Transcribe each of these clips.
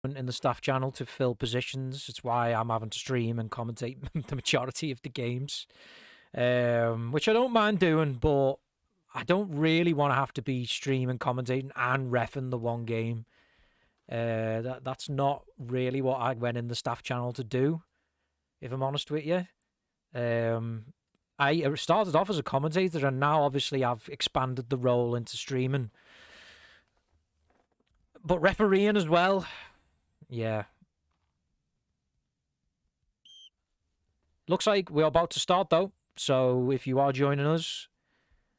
in the staff channel to fill positions. It's why I'm having to stream and commentate the majority of the games, which I don't mind doing, but I don't really want to have to be streaming, commentating, and reffing the one game. That's not really what I went in the staff channel to do, if I'm honest with you. I started off as a commentator, and now obviously I've expanded the role into streaming. But refereeing as well, yeah. Looks like we're about to start, though. So if you are joining us,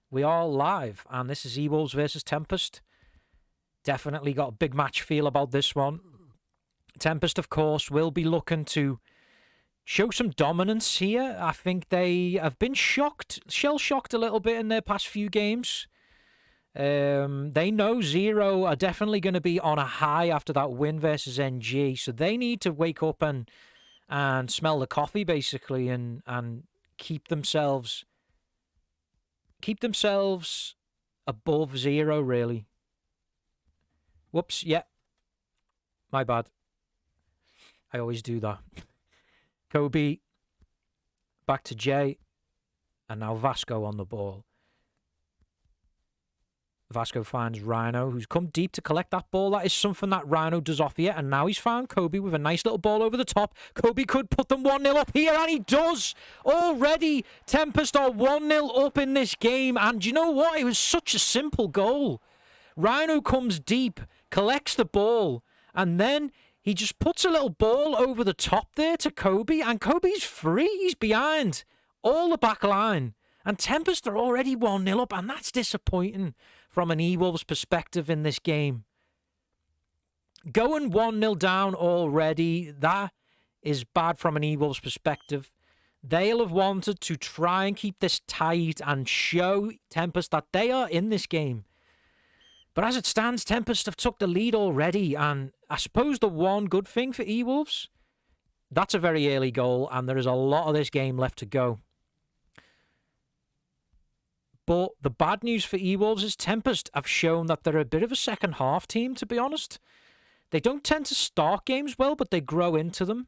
we are live, and this is eWolves versus Tempest. Definitely got a big match feel about this one. Tempest, of course, will be looking to show some dominance here. I think they have been shell-shocked a little bit in their past few games. They know Zero are definitely going to be on a high after that win versus NG, so they need to wake up and smell the coffee, basically, and keep themselves above Zero, really. Whoops, yeah. My bad. I always do that. Kobe, back to Jay, and now Vasco on the ball. Vasco finds Rhino, who's come deep to collect that ball. That is something that Rhino does off here, and now he's found Kobe with a nice little ball over the top. Kobe could put them 1-0 up here, and he does! Already, Tempest are 1-0 up in this game, and you know what? It was such a simple goal. Rhino comes deep, collects the ball, and then he just puts a little ball over the top there to Kobe, and Kobe's free. He's behind all the back line. And Tempest are already 1-0 up, and that's disappointing from an eWolves perspective in this game. Going 1-0 down already, that is bad from an eWolves perspective. They'll have wanted to try and keep this tight and show Tempest that they are in this game. But as it stands, Tempest have took the lead already, and I suppose the one good thing for eWolves, that's a very early goal, and there is a lot of this game left to go. But the bad news for eWolves is Tempest have shown that they're a bit of a second half team, to be honest. They don't tend to start games well, but they grow into them.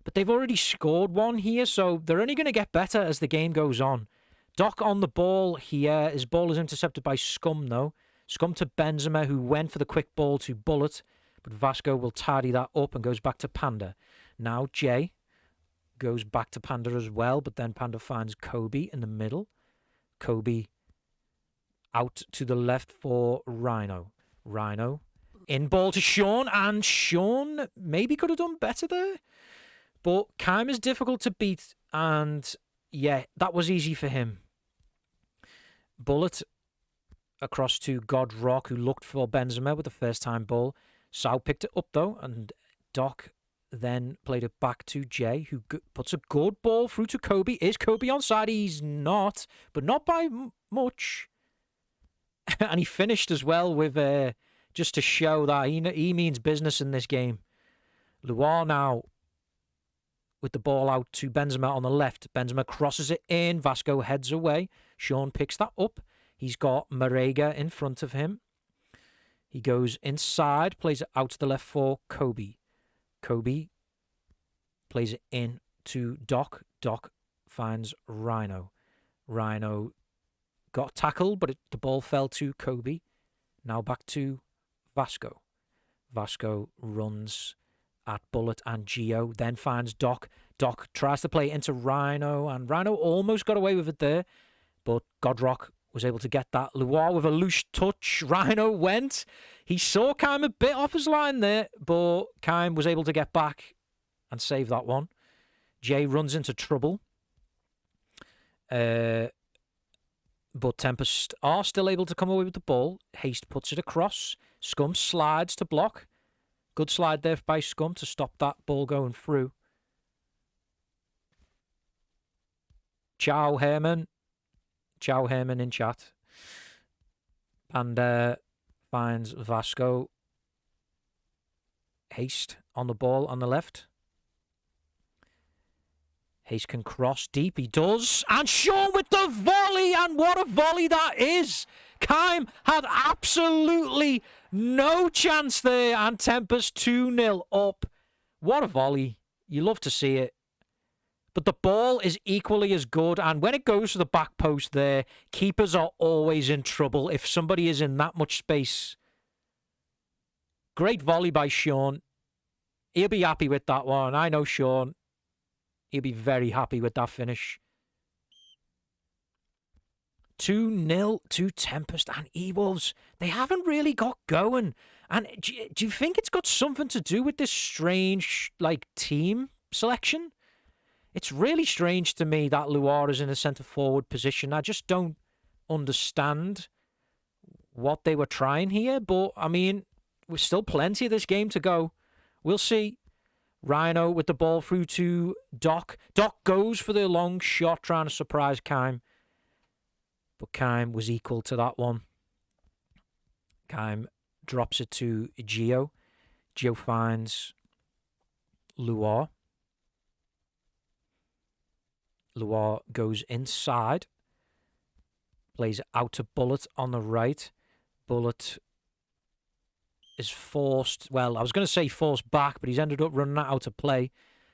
But they've already scored one here, so they're only going to get better as the game goes on. Doc on the ball here. His ball is intercepted by Scum, though. Scum to Benzema, who went for the quick ball to Bullet. But Vasco will tidy that up and goes back to Panda. Now Jay goes back to Panda as well, but then Panda finds Kobe in the middle. Kobe out to the left for Rhino. Rhino in ball to Sean, and Sean maybe could have done better there. But Kaim is difficult to beat, and yeah, that was easy for him. Bullet across to Godrock, who looked for Benzema with the first time ball. Sau picked it up though, and Doc then played it back to Jay, who puts a good ball through to Kobe. Is Kobe onside? He's not, but not by much. And he finished as well with just to show that he means business in this game. Luar now with the ball out to Benzema on the left. Benzema crosses it in. Vasco heads away. Sean picks that up. He's got Marega in front of him. He goes inside, plays it out to the left for Kobe. Kobe plays it in to Doc. Doc finds Rhino. Rhino got tackled, but the ball fell to Kobe. Now back to Vasco. Vasco runs at Bullet and Gio, then finds Doc. Doc tries to play into Rhino, and Rhino almost got away with it there, but Godrock was able to get that. Luar with a loose touch. Rhino went. He saw Kaim a bit off his line there, but Kaim was able to get back and save that one. Jay runs into trouble. But Tempest are still able to come away with the ball. Haste puts it across. Scum slides to block. Good slide there by Scum to stop that ball going through. Ciao, Herman. Ciao, Herman in chat. And finds Vasco. Haste on the ball on the left. Haste can cross deep. He does. And Sean with the volley. And what a volley that is. Kime had absolutely no chance there, and Tempest 2-0 up. What a volley. You love to see it. But the ball is equally as good, and when it goes to the back post there, keepers are always in trouble if somebody is in that much space. Great volley by Sean. He'll be happy with that one. I know Sean. He'll be very happy with that finish. 2-0 to Tempest and eWolves. They haven't really got going. And do you think it's got something to do with this strange, team selection? It's really strange to me that Luar is in a centre-forward position. I just don't understand what they were trying here. But, I mean, there's still plenty of this game to go. We'll see. Rhino with the ball through to Doc. Doc goes for the long shot, trying to surprise Kime. But Kime was equal to that one. Kime drops it to Gio. Gio finds Luar. Luar goes inside. Plays out to Bullet on the right. Bullet is forced. Well, I was going to say forced back, but he's ended up running out of play.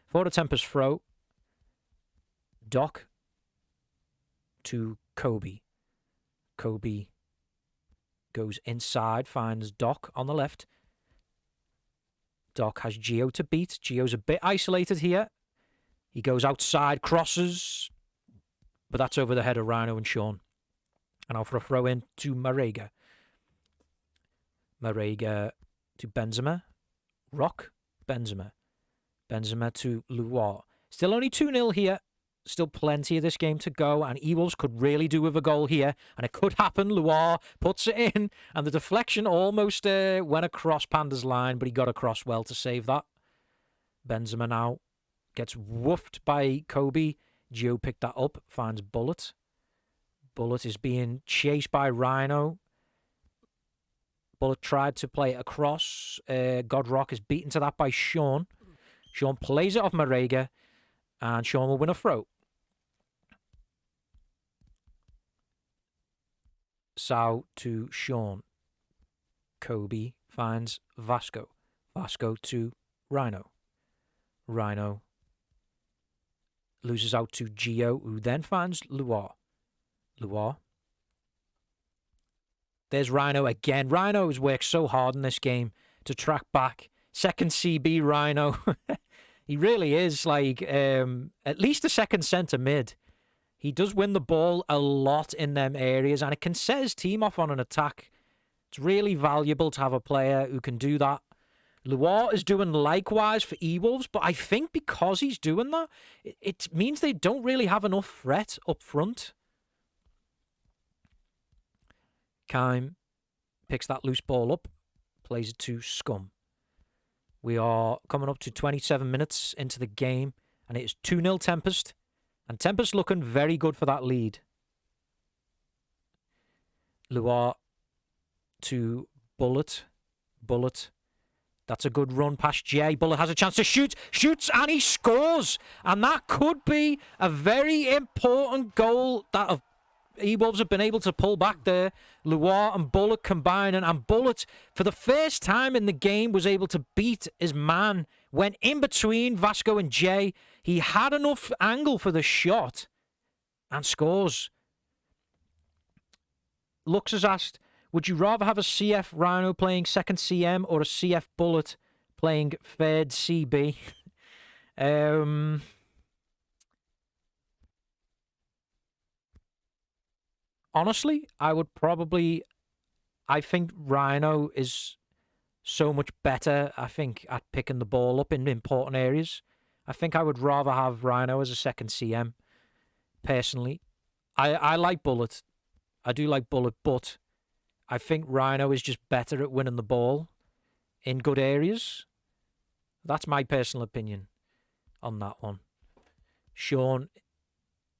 For the Tempest throw. Doc to Kobe. Kobe goes inside, finds Doc on the left. Doc has Gio to beat. Gio's a bit isolated here. He goes outside, crosses, but that's over the head of Rhino and Sean. And for a throw in to Marega. Marega to Benzema. Rock, Benzema. Benzema to Luar. Still only 2-0 here. Still plenty of this game to go, and eWolves could really do with a goal here, and it could happen. Luar puts it in, and the deflection almost went across Panda's line, but he got across well to save that. Benzema now gets woofed by Kobe. Gio picked that up, finds Bullet. Bullet is being chased by Rhino. Bullet tried to play it across. Godrock is beaten to that by Sean. Sean plays it off Marega, and Sean will win a throw. Sao to Sean. Kobe finds Vasco. Vasco to Rhino. Rhino loses out to Gio, who then finds Luar. Luar. There's Rhino again. Rhino has worked so hard in this game to track back. Second CB Rhino. He really is at least a second centre mid. He does win the ball a lot in them areas, and it can set his team off on an attack. It's really valuable to have a player who can do that. Luar is doing likewise for eWolves, but I think because he's doing that, it means they don't really have enough threat up front. Kime picks that loose ball up, plays it to Scum. We are coming up to 27 minutes into the game, and it is 2-0 Tempest. And Tempest looking very good for that lead. Luar to Bullet. Bullet. That's a good run past Jay. Bullet has a chance to shoot. Shoots and he scores. And that could be a very important goal that eWolves have been able to pull back there. Luar and Bullet combining. And Bullet, for the first time in the game, was able to beat his man. Went in between Vasco and Jay. He had enough angle for the shot. And scores. Lux has asked, would you rather have a CF Rhino playing second CM or a CF Bullet playing third CB? Honestly, I think Rhino is so much better, I think, at picking the ball up in important areas. I think I would rather have Rhino as a second CM, personally. I like Bullet. I do like Bullet, but I think Rhino is just better at winning the ball in good areas. That's my personal opinion on that one. Sean,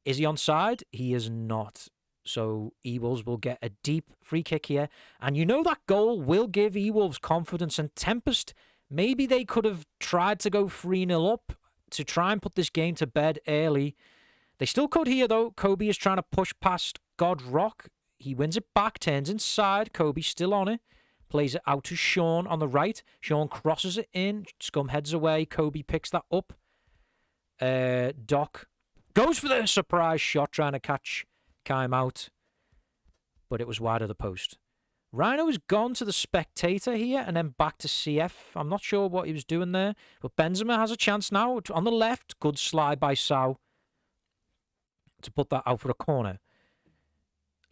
is he onside? He is not. So eWolves will get a deep free kick here. And you know that goal will give eWolves confidence. And Tempest, maybe they could have tried to go 3-0 up to try and put this game to bed early. They still could here, though. Kobe is trying to push past Godrock. He wins it back, turns inside. Kobe still on it. Plays it out to Sean on the right. Sean crosses it in. Scum heads away. Kobe picks that up. Doc goes for the surprise shot, trying to catch Kime out. But it was wide of the post. Rhino has gone to the spectator here and then back to CF. I'm not sure what he was doing there. But Benzema has a chance now. On the left, good slide by Sao to put that out for a corner.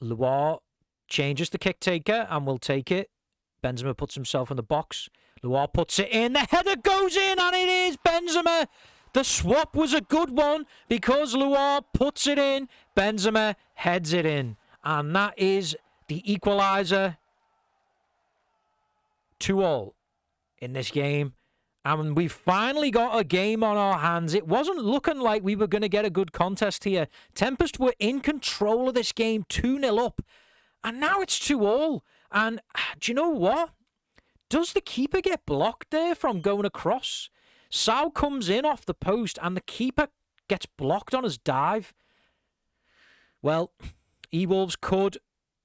Loire changes the kick taker and will take it. Benzema puts himself in the box. Loire puts it in. The header goes in and it is Benzema. The swap was a good one because Loire puts it in. Benzema heads it in. And that is the equaliser. 2-2 in this game. And we've finally got a game on our hands. It wasn't looking like we were going to get a good contest here. Tempest were in control of this game, 2-0 up. And now it's 2-2. And do you know what? Does the keeper get blocked there from going across? Sao comes in off the post and the keeper gets blocked on his dive. Well, eWolves could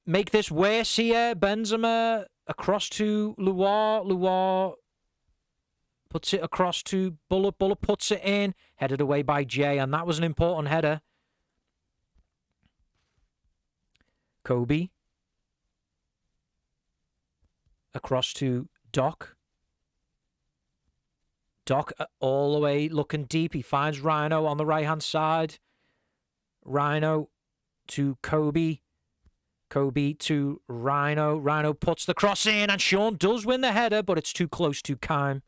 make this worse here. Benzema across to Loire. Loire puts it across to Bullet. Bullet puts it in. Headed away by Jay, and that was an important header. Kobe. Across to Doc. Doc all the way looking deep. He finds Rhino on the right-hand side. Rhino to Kobe. Kobe to Rhino. Rhino puts the cross in, and Sean does win the header, but it's too close to Kime.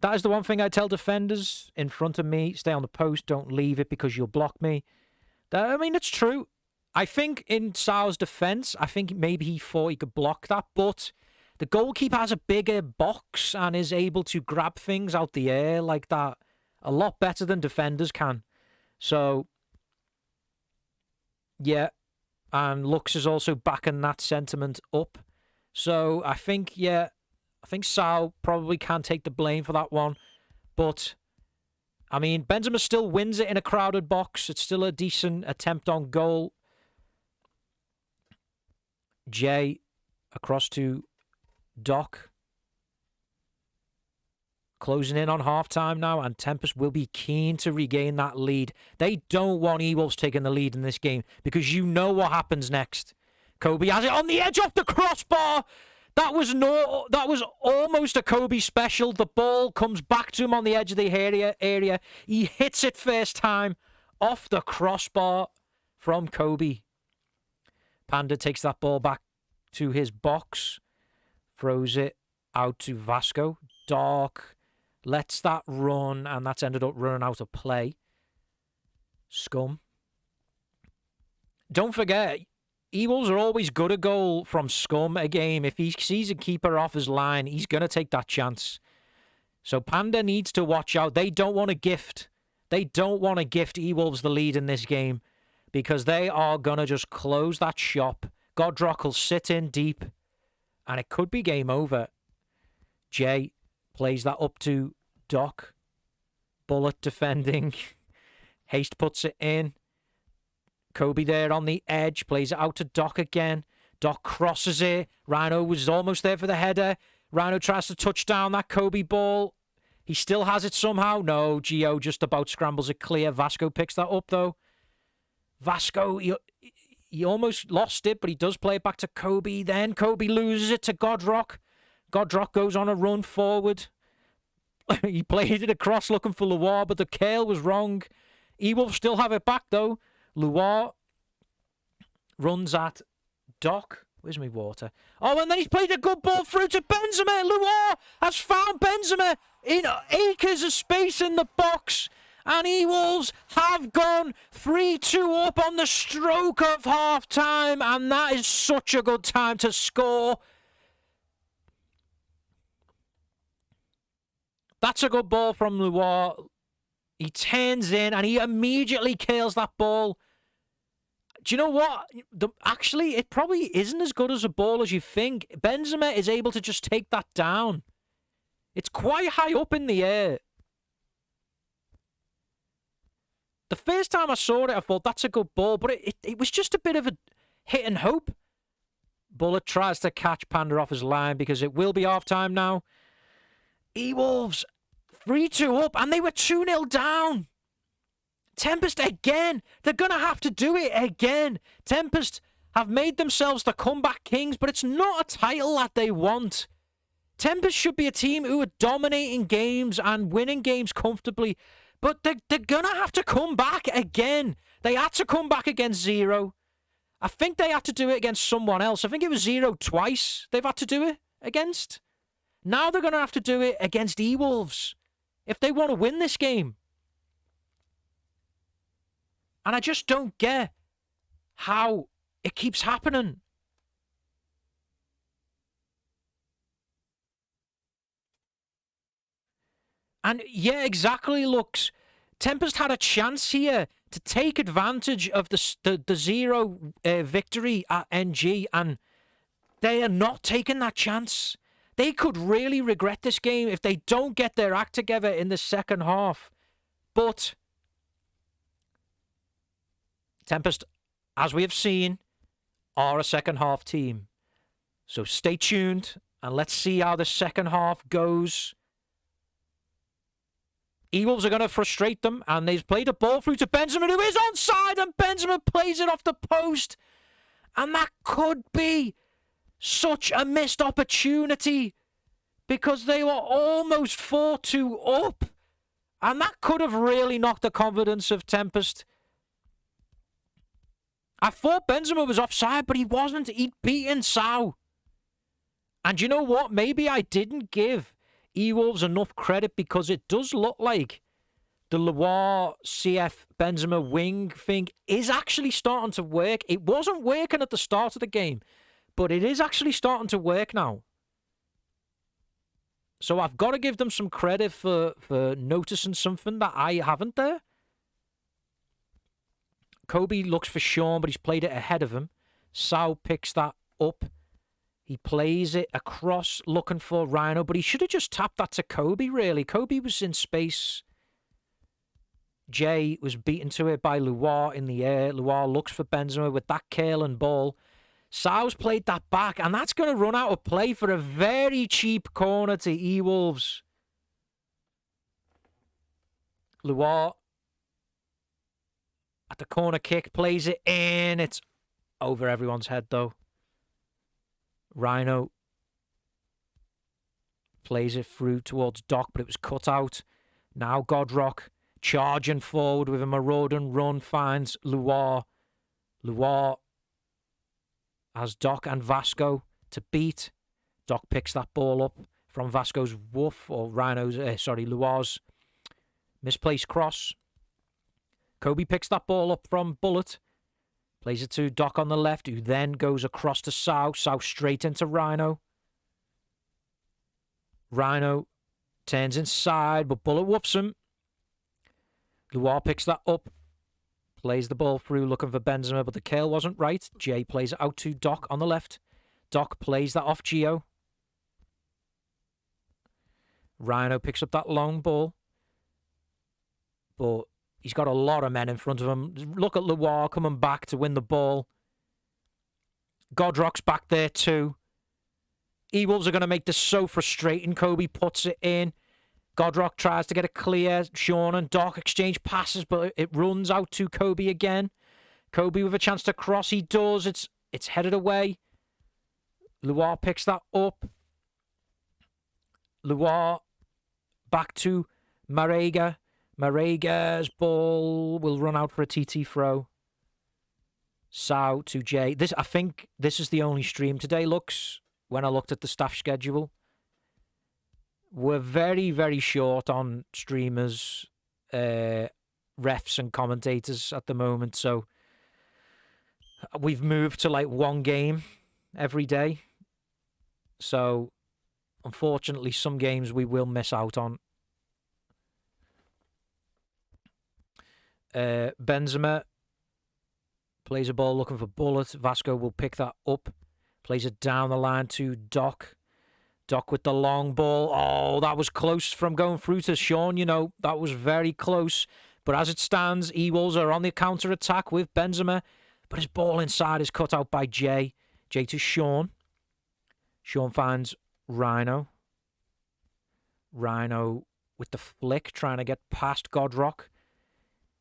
That is the one thing I tell defenders in front of me. Stay on the post. Don't leave it because you'll block me. I mean, it's true. I think in Sao's defence, I think maybe he thought he could block that, but the goalkeeper has a bigger box and is able to grab things out the air like that a lot better than defenders can. So, yeah, and Lux is also backing that sentiment up. So I think, yeah, I think Sao probably can take the blame for that one. But, I mean, Benzema still wins it in a crowded box. It's still a decent attempt on goal. Jay across to Doc. Closing in on half-time now, and Tempest will be keen to regain that lead. They don't want eWolves taking the lead in this game because you know what happens next. Kobe has it on the edge off the crossbar. That was almost a Kobe special. The ball comes back to him on the edge of the area. He hits it first time off the crossbar from Kobe. Panda takes that ball back to his box. Throws it out to Vasco. Doc lets that run, and that's ended up running out of play. Scum. Don't forget, eWolves are always good a goal from Scum a game. If he sees a keeper off his line, he's going to take that chance. So Panda needs to watch out. They don't want to gift. They don't want to gift eWolves the lead in this game because they are going to just close that shop. Godrock will sit in deep, and it could be game over. Jay plays that up to Doc. Bullet defending. Haste puts it in. Kobe there on the edge. Plays it out to Doc again. Doc crosses it. Rhino was almost there for the header. Rhino tries to touch down that Kobe ball. He still has it somehow. No, Gio just about scrambles it clear. Vasco picks that up, though. Vasco, he almost lost it, but he does play it back to Kobe. Then Kobe loses it to Godrock. Godrock goes on a run forward. He played it across looking for Loire, but the curl was wrong. eWolves still have it back, though. Loire runs at Doc. Where's my water? Oh, and then he's played a good ball through to Benzema. Loire has found Benzema in acres of space in the box. And eWolves have gone 3-2 up on the stroke of half-time. And that is such a good time to score. That's a good ball from Loire. He turns in and he immediately kills that ball. Do you know what? Actually, it probably isn't as good as a ball as you think. Benzema is able to just take that down. It's quite high up in the air. The first time I saw it, I thought, that's a good ball, but it was just a bit of a hit and hope. Bullet tries to catch Panda off his line because it will be half-time now. eWolves 3-2 up, and they were 2-0 down. Tempest again. They're going to have to do it again. Tempest have made themselves the comeback kings, but it's not a title that they want. Tempest should be a team who are dominating games and winning games comfortably, but they're going to have to come back again. They had to come back against Zero. I think they had to do it against someone else. I think it was Zero twice they've had to do it against. Now they're going to have to do it against eWolves if they want to win this game. And I just don't get how it keeps happening. And yeah, exactly, looks. Tempest had a chance here to take advantage of the Zero victory at NG, and they are not taking that chance. They could really regret this game if they don't get their act together in the second half. But Tempest, as we have seen, are a second half team. So stay tuned and let's see how the second half goes. eWolves are going to frustrate them, and they've played a ball through to Benzema, who is onside, and Benzema plays it off the post. And that could be such a missed opportunity because they were almost 4-2 up. And that could have really knocked the confidence of Tempest. I thought Benzema was offside, but he wasn't. He'd beaten Sao. And you know what? Maybe I didn't give eWolves enough credit because it does look like the Loire CF Benzema wing thing is actually starting to work. It wasn't working at the start of the game, but it is actually starting to work now. So I've got to give them some credit for noticing something that I haven't there. Kobe looks for Sean, but he's played it ahead of him. Sao picks that up. He plays it across, looking for Rhino, but he should have just tapped that to Kobe, really. Kobe was in space. Jay was beaten to it by Loire in the air. Loire looks for Benzema with that curling ball. Sao's played that back, and that's going to run out of play for a very cheap corner to eWolves. Loire at the corner kick, plays it in. It's over everyone's head, though. Rhino plays it through towards Doc, but it was cut out. Now Godrock charging forward with a marauding run, finds Loire. Loire has Doc and Vasco to beat. Doc picks that ball up from Vasco's woof, or Loire's misplaced cross. Kobe picks that ball up from Bullet. Plays it to Doc on the left, who then goes across to Sao. Sao straight into Rhino. Rhino turns inside, but Bullet whoops him. Loire picks that up. Plays the ball through, looking for Benzema, but the curl wasn't right. Jay plays it out to Doc on the left. Doc plays that off Gio. Rhino picks up that long ball. But he's got a lot of men in front of him. Look at Loire coming back to win the ball. Godrock's back there too. eWolves are going to make this so frustrating. Kobe puts it in. Godrock tries to get it clear. Sean and Doc exchange passes, but it runs out to Kobe again. Kobe with a chance to cross. He does. It's headed away. Loire picks that up. Loire back to Marega. Marega's ball will run out for a TT throw. Sao to Jay. I think this is the only stream today, looks, when I looked at the staff schedule. We're very, very short on streamers, refs and commentators at the moment, so we've moved to like one game every day. So, unfortunately, some games we will miss out on. Benzema plays a ball looking for Bullet. Vasco will pick that up. Plays it down the line to Doc. Doc with the long ball. Oh, that was close from going through to Sean. You know, that was very close. But as it stands, eWolves are on the counter-attack with Benzema. But his ball inside is cut out by Jay. Jay to Sean. Sean finds Rhino. Rhino with the flick, trying to get past Godrock.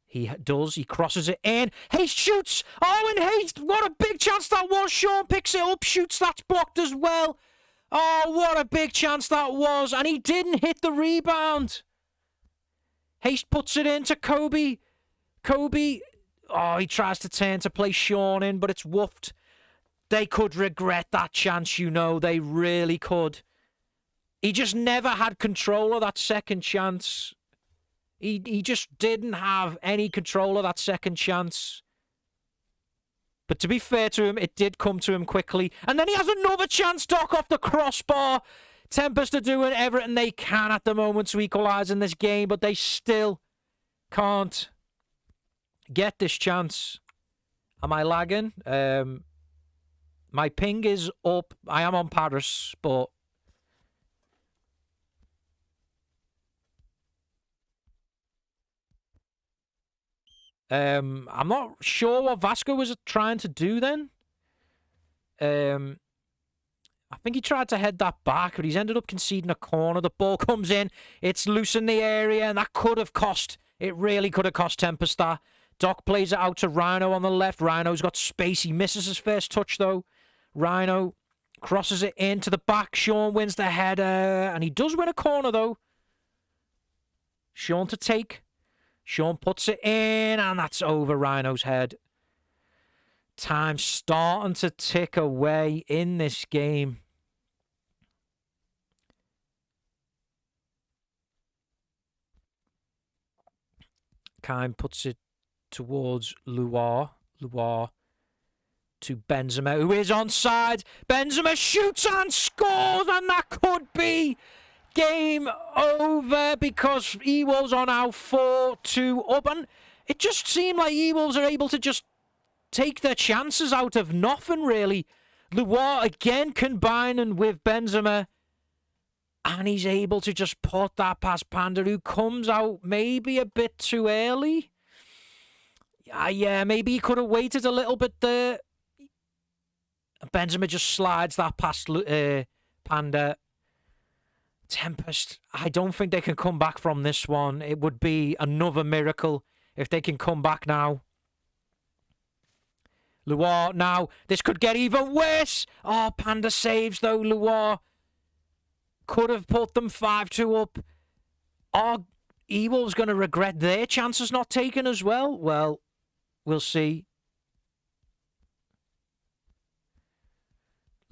He does. He crosses it in. Haste shoots. Oh, and Haste. What a big chance that was. Sean picks it up, shoots. That's blocked as well. Oh, what a big chance that was. And he didn't hit the rebound. Haste puts it into Kobe. Kobe. Oh, he tries to turn to play Sean in, but it's woofed. They could regret that chance, you know. They really could. He just never had control of that second chance. He just didn't have any control of that second chance. But to be fair to him, it did come to him quickly. And then he has another chance, Doc, off the crossbar. Tempest are doing everything they can at the moment to equalise in this game, but they still can't get this chance. Am I lagging? My ping is up. I am on Paris, but... I'm not sure what Vasco was trying to do then. I think he tried to head that back, but he's ended up conceding a corner. The ball comes in. It's loose in the area, and that could have cost... It really could have cost Tempest that. Doc plays it out to Rhino on the left. Rhino's got space. He misses his first touch, though. Rhino crosses it into the back. Sean wins the header, and he does win a corner, though. Sean to take. Sean puts it in, and that's over Rhino's head. Time starting to tick away in this game. Kime puts it towards Luar. Luar to Benzema, who is onside. Benzema shoots and scores, and that could be game over because eWolves are now 4-2 up. And it just seemed like eWolves are able to just take their chances out of nothing, really. Luar again combining with Benzema. And he's able to just put that past Panda, who comes out maybe a bit too early. Yeah, maybe he could have waited a little bit there. Benzema just slides that past Panda. Tempest, I don't think they can come back from this one. It would be another miracle if they can come back now. Luar now. This could get even worse. Oh, Panda saves though. Luar could have put them 5-2 up. Are eWolves going to regret their chances not taken as well? Well, we'll see.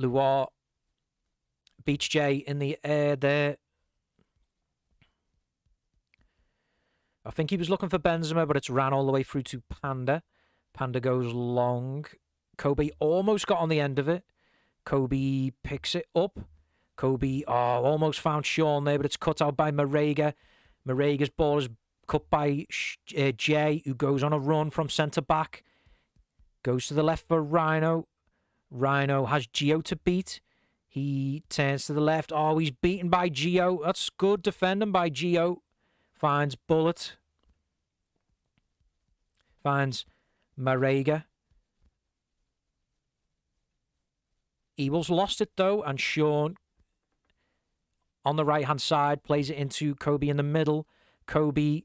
Luar beats Jay in the air there. I think he was looking for Benzema, but it's ran all the way through to Panda. Panda goes long. Kobe almost got on the end of it. Kobe picks it up. Kobe almost found Sean there, but it's cut out by Marega. Marega's ball is cut by Jay, who goes on a run from centre-back. Goes to the left for Rhino. Rhino has Gio to beat. He turns to the left. Oh, he's beaten by Gio. That's good defending by Gio. Finds Bullet. Finds Marega. eWolves lost it, though, and Sean on the right-hand side plays it into Kobe in the middle. Kobe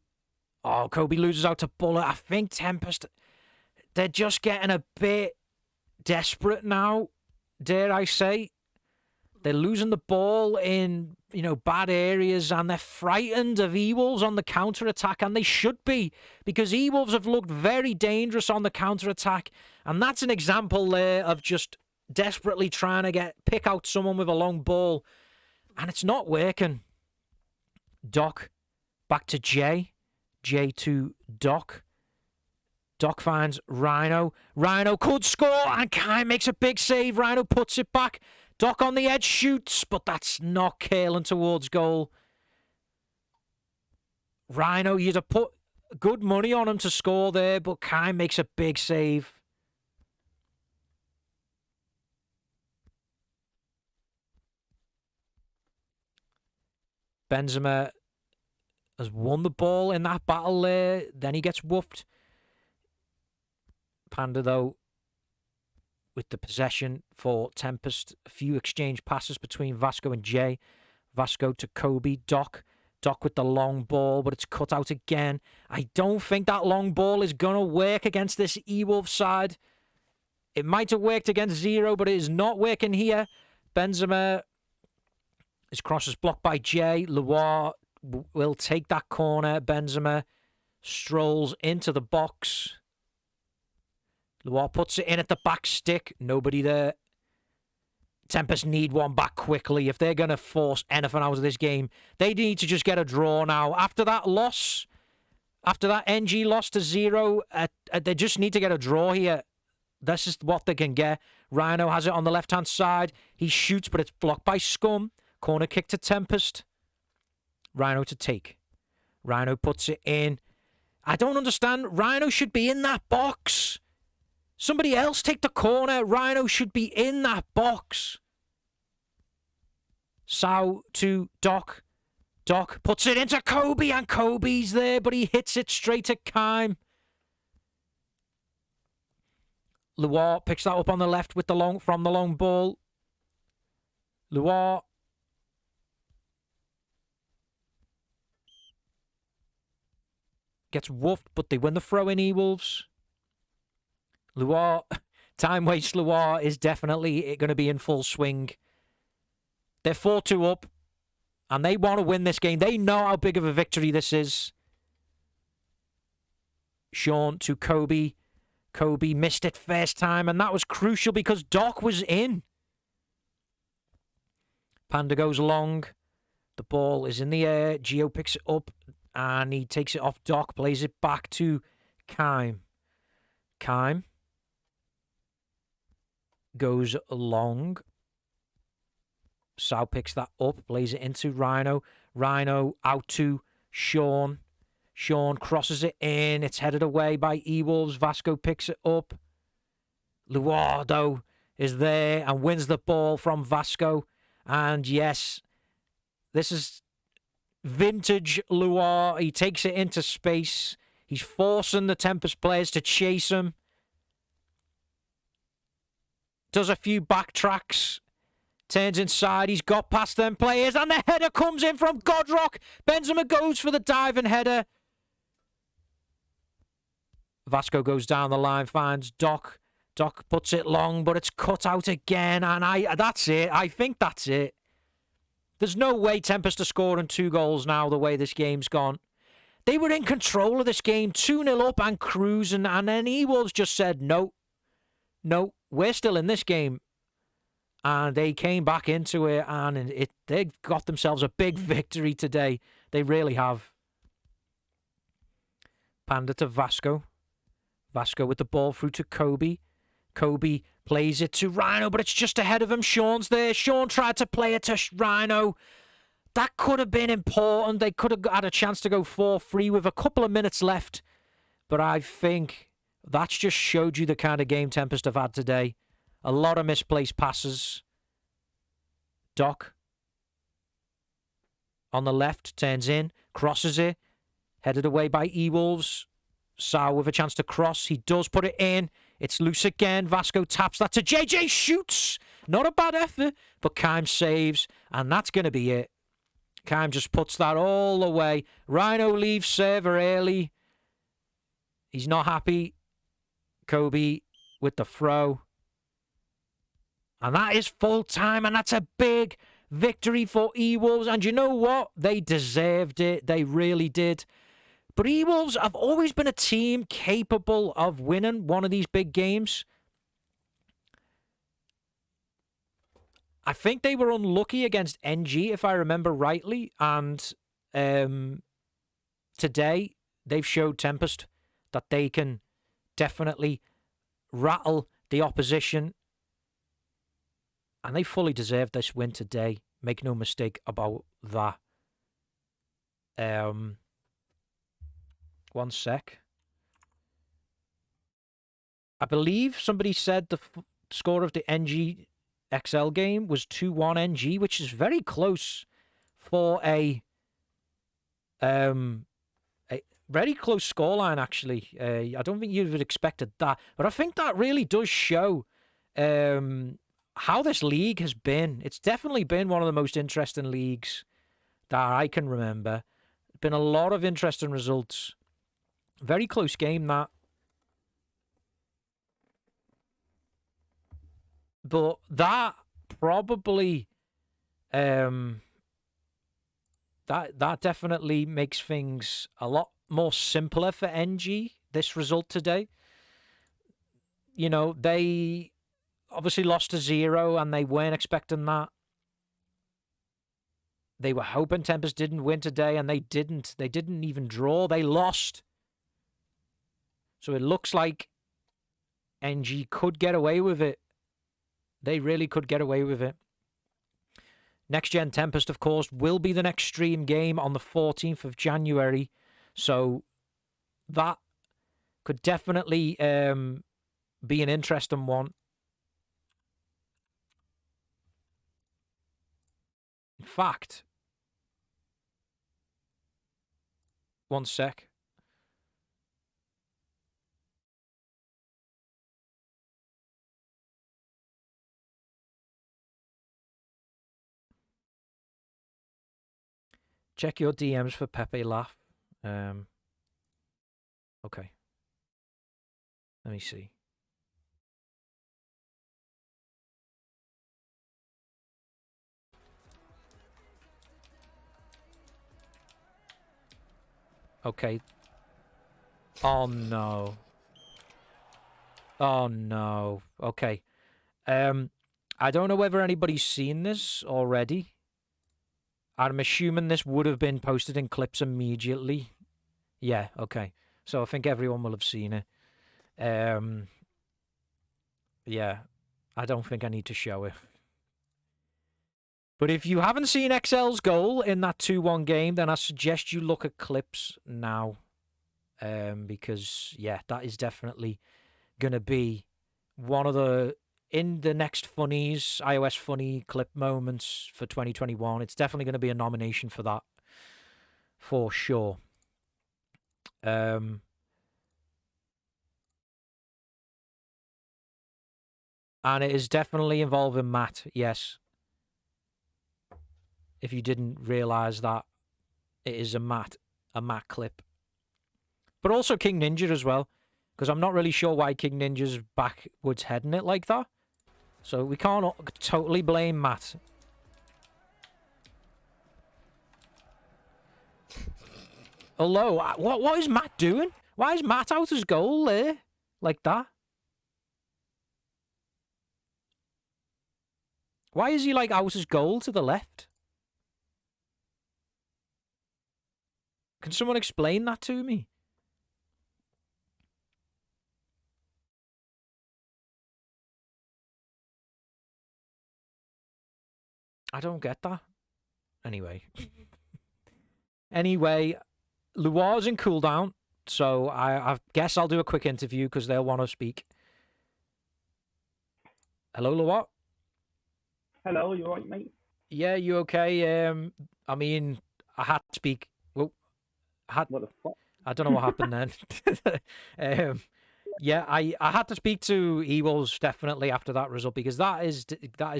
loses out to Bullet. I think Tempest, they're just getting a bit desperate now, dare I say. They're losing the ball in, bad areas, and they're frightened of eWolves on the counter-attack, and they should be, because eWolves have looked very dangerous on the counter-attack, and that's an example there of just desperately trying to pick out someone with a long ball, and it's not working. Doc back to Jay. Jay to Doc. Doc finds Rhino. Rhino could score, and Kai makes a big save. Rhino puts it back. Doc on the edge shoots, but that's not curling towards goal. Rhino, you'd have put good money on him to score there, but Kai makes a big save. Benzema has won the ball in that battle there. Then he gets whooped. Panda, though, with the possession for Tempest. A few exchange passes between Vasco and Jay. Vasco to Kobe. Doc with the long ball, but it's cut out again. I don't think that long ball is going to work against this eWolves side. It might have worked against Zero, but it is not working here. Benzema, his cross is blocked by Jay. Loire will take that corner. Benzema strolls into the box. Loire puts it in at the back stick. Nobody there. Tempest need one back quickly. If they're going to force anything out of this game, they need to just get a draw now. After that loss, after that NG loss to Zero, they just need to get a draw here. This is what they can get. Rhino has it on the left-hand side. He shoots, but it's blocked by Scum. Corner kick to Tempest. Rhino to take. Rhino puts it in. I don't understand. Rhino should be in that box. Somebody else take the corner. Rhino should be in that box. Sao to Doc. Doc puts it into Kobe, and Kobe's there, but he hits it straight at Kime. Loire picks that up on the left with the long ball. Loire gets woofed, but they win the throw in eWolves. Loire, time waste Loire is definitely going to be in full swing. They're 4-2 up, and they want to win this game. They know how big of a victory this is. Sean to Kobe. Kobe missed it first time, and that was crucial because Doc was in. Panda goes long. The ball is in the air. Gio picks it up, and he takes it off Doc, plays it back to Kime. Kime goes long. Sao picks that up, plays it into Rhino. Rhino out to Sean. Sean crosses it in. It's headed away by eWolves. Vasco picks it up. Luardo is there and wins the ball from Vasco. And yes, this is vintage Luar. He takes it into space. He's forcing the Tempest players to chase him. Does a few backtracks. Turns inside. He's got past them players. And the header comes in from Godrock. Benzema goes for the diving header. Vasco goes down the line, finds Doc. Doc puts it long, but it's cut out again. And that's it. I think that's it. There's no way Tempest are scoring 2 goals now the way this game's gone. They were in control of this game, 2-0 up and cruising. And then eWolves just said, no, we're still in this game. And they came back into it, and they got themselves a big victory today. They really have. Panda to Vasco. Vasco with the ball through to Kobe. Kobe plays it to Rhino, but it's just ahead of him. Sean's there. Sean tried to play it to Rhino. That could have been important. They could have had a chance to go 4-3 with a couple of minutes left. But I think that's just showed you the kind of game Tempest have had today. A lot of misplaced passes. Doc on the left, turns in, crosses it, headed away by eWolves. Sao with a chance to cross. He does put it in. It's loose again. Vasco taps that to JJ. Shoots. Not a bad effort, but Kime saves, and that's going to be it. Kime just puts that all away. Rhino leaves server early. He's not happy. Kobe with the throw. And that is full time, and that's a big victory for eWolves. And you know what? They deserved it. They really did. But eWolves have always been a team capable of winning one of these big games. I think they were unlucky against NG, if I remember rightly. And today, they've showed Tempest that they can definitely rattle the opposition. And they fully deserve this win today. Make no mistake about that. One sec. I believe somebody said the score of the NG XL game was 2-1 NG, which is very close for a A very close scoreline, actually. I don't think you would have expected that, but I think that really does show how this league has been. It's definitely been one of the most interesting leagues that I can remember. Been a lot of interesting results. Very close game, that. But that probably that definitely makes things a lot more simpler for NG, this result today. You know, they obviously lost to 0 and they weren't expecting that. They were hoping Tempest didn't win today, and they didn't. They didn't even draw. They lost. So it looks like NG could get away with it. They really could get away with it. Next Gen Tempest, of course, will be the next stream game on the 14th of January. So that could definitely be an interesting one. In fact, one sec. Check your DMs for Pepe Laugh. Okay. Let me see. Okay. Oh no. Oh no. Okay. I don't know whether anybody's seen this already. I'm assuming this would have been posted in clips immediately. Yeah, okay. So I think everyone will have seen it. Yeah. I don't think I need to show it. But if you haven't seen XL's goal in that 2-1 game, then I suggest you look at clips now. Because, yeah, that is definitely going to be one of the, in the next funnies, iOS funny clip moments for 2021. It's definitely going to be a nomination for that, for sure. And it is definitely involving Matt, yes. If you didn't realise that, it is a Matt clip. But also King Ninja as well, because I'm not really sure why King Ninja's backwards heading it like that. So we can't totally blame Matt. Although, what is Matt doing? Why is Matt out his goal there? Like that? Why is he like out his goal to the left? Can someone explain that to me? I don't get that. Anyway. Anyway, Luar's in cooldown, so I guess I'll do a quick interview because they'll want to speak. Hello, Luar. Hello, you alright, mate? Yeah, you okay? I mean, I had to speak. Well, What the fuck? I don't know what happened then. Yeah, I had to speak to eWolves definitely after that result, because that is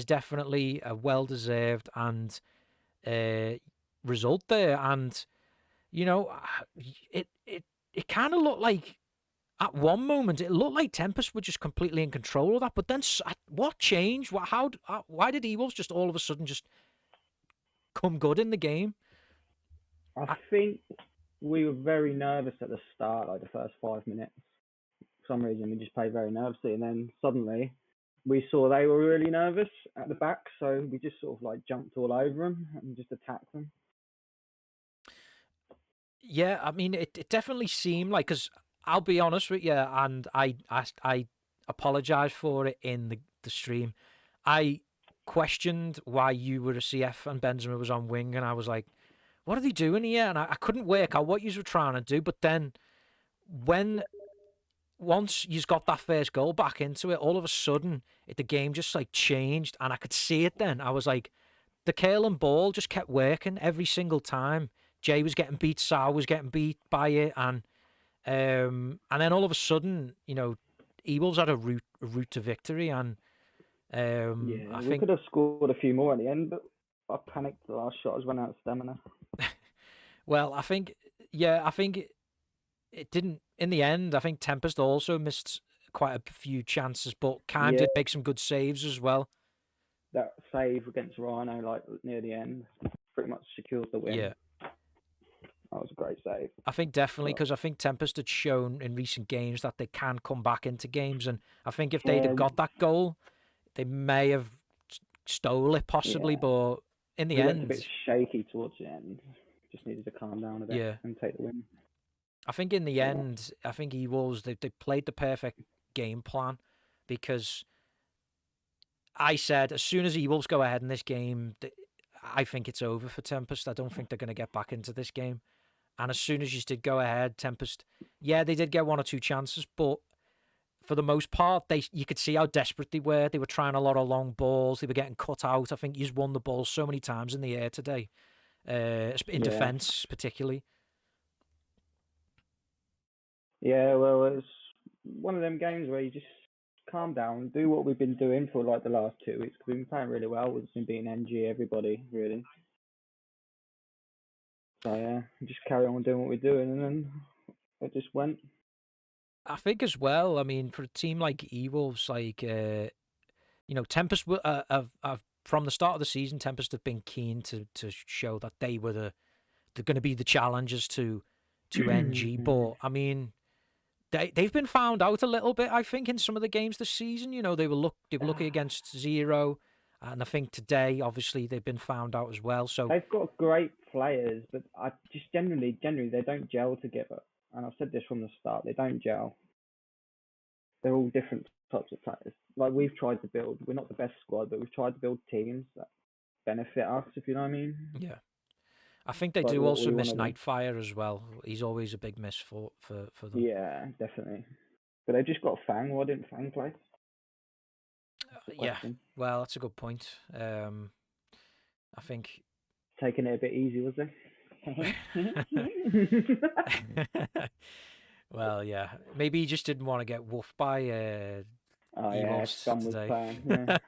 definitely a well-deserved and result there. And you know, it kind of looked like at one moment it looked like Tempest were just completely in control of that. But then what changed? Why did eWolves just all of a sudden just come good in the game? I think we were very nervous at the start, like the first 5 minutes. For some reason, we just played very nervously, and then suddenly we saw they were really nervous at the back, so we just sort of like jumped all over them and just attacked them. Yeah, I mean, it definitely seemed like, because I'll be honest with you, and I apologize for it in the stream. I questioned why you were a CF and Benzema was on wing, and I was like, what are they doing here? And I couldn't work out what you were trying to do. But then once you've got that first goal back into it, all of a sudden the game just like changed, and I could see it then. I was like, the curling ball just kept working every single time. Jay was getting beat, Sal was getting beat by it, and then all of a sudden, eWolves had a route to victory, and I we think could have scored a few more at the end, but I panicked the last shot. I was running out of stamina. well, I think it didn't in the end. I think Tempest also missed quite a few chances, but Kime Yeah. did make some good saves as well. That save against Rhino, like near the end, pretty much secures the win. Yeah. That was a great save. I think definitely, because I think Tempest had shown in recent games that they can come back into games, and I think if they'd have got that goal, they may have stole it possibly, Yeah. but in the We end, went a bit shaky towards the end. Just needed to calm down a bit and take the win. I think in the end, I think eWolves they played the perfect game plan, because I said as soon as eWolves go ahead in this game, I think it's over for Tempest. I don't think they're going to get back into this game. And as soon as you did go ahead, Tempest, they did get one or two chances, but for the most part, you could see how desperate they were. They were trying a lot of long balls. They were getting cut out. I think he's won the ball so many times in the air today, in defence particularly. Yeah, well, it's one of them games where you just calm down, do what we've been doing for like the last 2 weeks. We've been playing really well. We've been beating NG, everybody, really. So yeah, just carry on doing what we're doing, and then it just went. I think as well, I mean, for a team like eWolves, like, Tempest have from the start of the season, Tempest have been keen to show that they're going to be the challengers to NG. But I mean, they've been found out a little bit, I think, in some of the games this season. They were lucky against Zero, and I think today, obviously, they've been found out as well. So they've got great players, but I just generally they don't gel together. And I've said this from the start, they don't gel. They're all different types of players. Like we're not the best squad, but we've tried to build teams that benefit us, if you know what I mean. Yeah. I think they do also miss Nightfire as well. He's always a big miss for them. Yeah, definitely. But they've just got Fang. Why didn't Fang play? Yeah, well, that's a good point. I think taking it a bit easy, was they? Well, yeah, maybe he just didn't want to get woofed by eWolves today.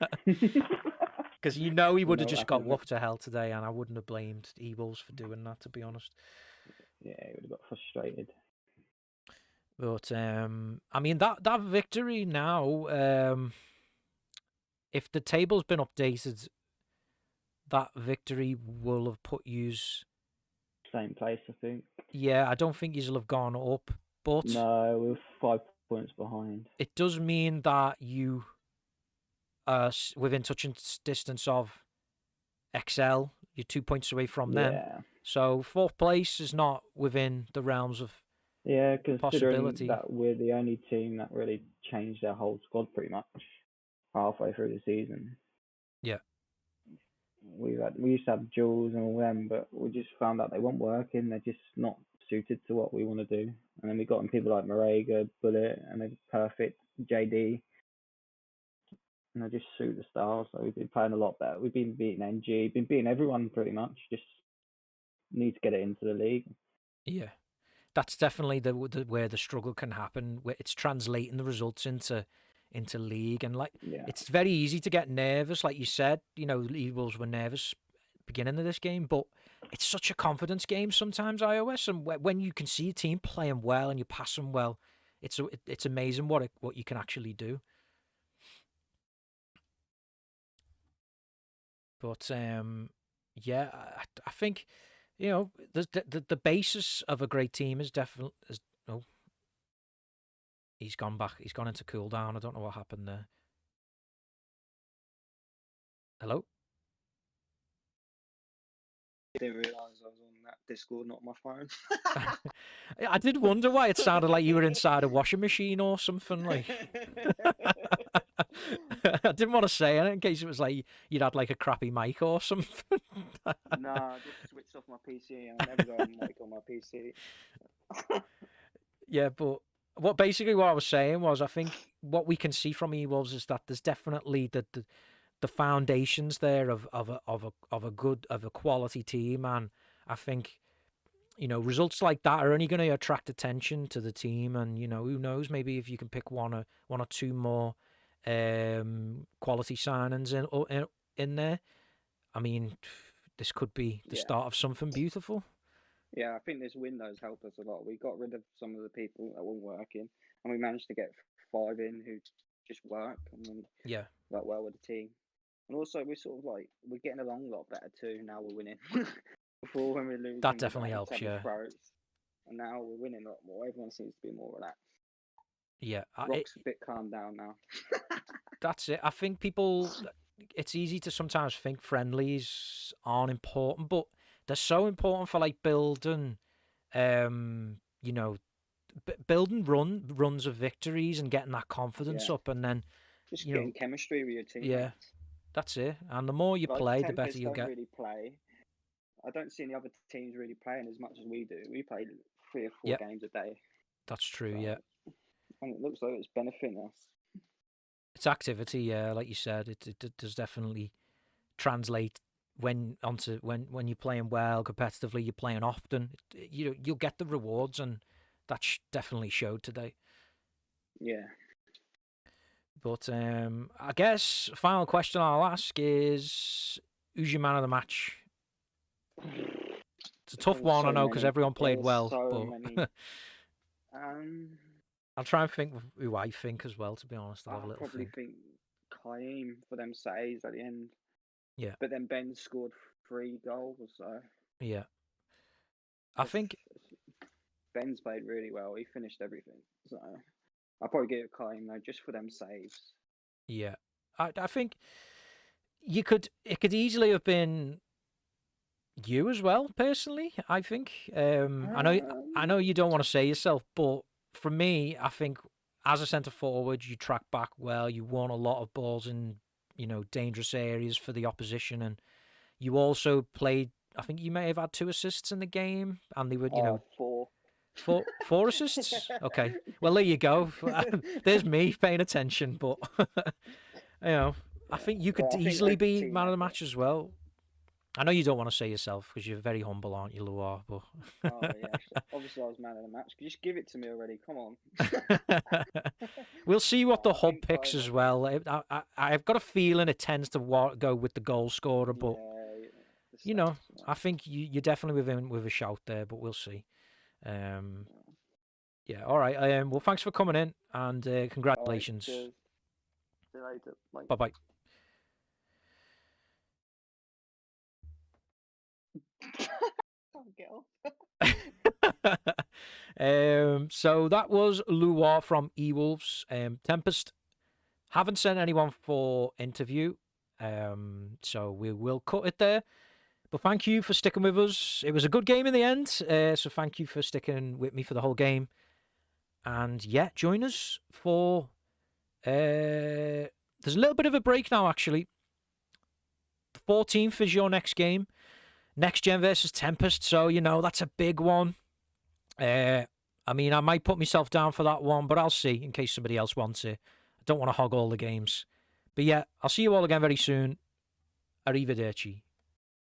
Because he would have just got woofed to hell today, and I wouldn't have blamed eWolves for doing that, to be honest. Yeah, he would have got frustrated. But I mean that victory now, if the table's been updated, that victory will have put yous same place, I think. Yeah, I don't think yous will have gone up, but no, we're 5 points behind. It does mean that you are within touching distance of XL. You're 2 points away from them. So 4th place is not within the realms of considering that we're the only team that really changed their whole squad pretty much halfway through the season. Yeah. We used to have Jules and all them, but we just found out they weren't working. They're just not suited to what we want to do. And then we got in people like Marega, Bullet, and they're perfect. JD, and they just suit the style. So we've been playing a lot better. We've been beating NG, been beating everyone pretty much. Just need to get it into the league. Yeah, that's definitely where the struggle can happen. Where it's translating the results into league, and it's very easy to get nervous, like you said. eWolves were nervous beginning of this game, but it's such a confidence game sometimes, iOS, and when you can see a team playing well and you pass them well, it's amazing what you can actually do. But yeah, I think the basis of a great team is definitely he's gone back. He's gone into cooldown. I don't know what happened there. Hello? I didn't realise I was on that Discord, not my phone. I did wonder why it sounded like you were inside a washing machine or something. Like, I didn't want to say it in case it was like you'd had like a crappy mic or something. Nah, I just switched off my PC. I never got a mic on my PC. Yeah, but what I was saying was, I think what we can see from eWolves is that there's definitely the foundations there of a quality team, and I think results like that are only going to attract attention to the team, and who knows, maybe if you can pick one or two more quality signings in there. I mean, this could be the start of something beautiful. Yeah, I think this windows helped us a lot. We got rid of some of the people that weren't working, and we managed to get 5 in who just work and then work well with the team. And also, we're sort of like we're getting along a lot better too. Now we're winning. Before, when we lose, that definitely helps. Yeah. And now we're winning a lot more. Everyone seems to be more relaxed. Yeah, Rock's a bit calmed down now. That's it. I think people. It's easy to sometimes think friendlies aren't important, but they're so important for like building, building runs of victories and getting that confidence up, and then just getting chemistry with your team. Yeah, that's it. And the more you play, the better you'll get. Really play. I don't see any other teams really playing as much as we do. We play 3 or 4 games a day. That's true. Yeah. And it looks like it's benefiting us. It's activity, yeah, like you said. It does definitely translate when you're playing well competitively. You're playing often. You'll get the rewards, and that definitely showed today. Yeah. But I guess final question I'll ask is, who's your man of the match? It's a tough one, I know, because everyone played well. But I'll try and think who I think as well, to be honest. I'll probably think Kaim for them saves at the end. Yeah. But then Ben scored 3 goals, so... Yeah. I think... Ben's played really well. He finished everything. So I'll probably give it Kaim, though, just for them saves. Yeah. I think it could easily have been you as well, personally, I think. I know you don't want to say yourself, but for me, I think as a centre forward, you track back well. You won a lot of balls in, dangerous areas for the opposition, and you also played. I think you may have had 2 assists in the game, and they were, 4. 4 assists. Okay, well there you go. There's me paying attention, but I think you could easily be man of the match as well. I know you don't want to say yourself because you're very humble, aren't you, Loire? But obviously I was man of the match. Just give it to me already. Come on. We'll see what the hub picks as well. I've got a feeling it tends to go with the goal scorer, but I think you're definitely with a shout there. But we'll see. Yeah. All right. Well, thanks for coming in, and congratulations. Right, see you later. Bye bye. Get off. So that was Loire from eWolves. Tempest haven't sent anyone for interview, so we will cut it there. But thank you for sticking with us. It was a good game in the end, so thank you for sticking with me for the whole game. And yeah, join us for... there's a little bit of a break now, actually. The 14th is your next game. Next Gen versus Tempest, so, that's a big one. I mean, I might put myself down for that one, but I'll see in case somebody else wants it. I don't want to hog all the games. But yeah, I'll see you all again very soon. Arrivederci.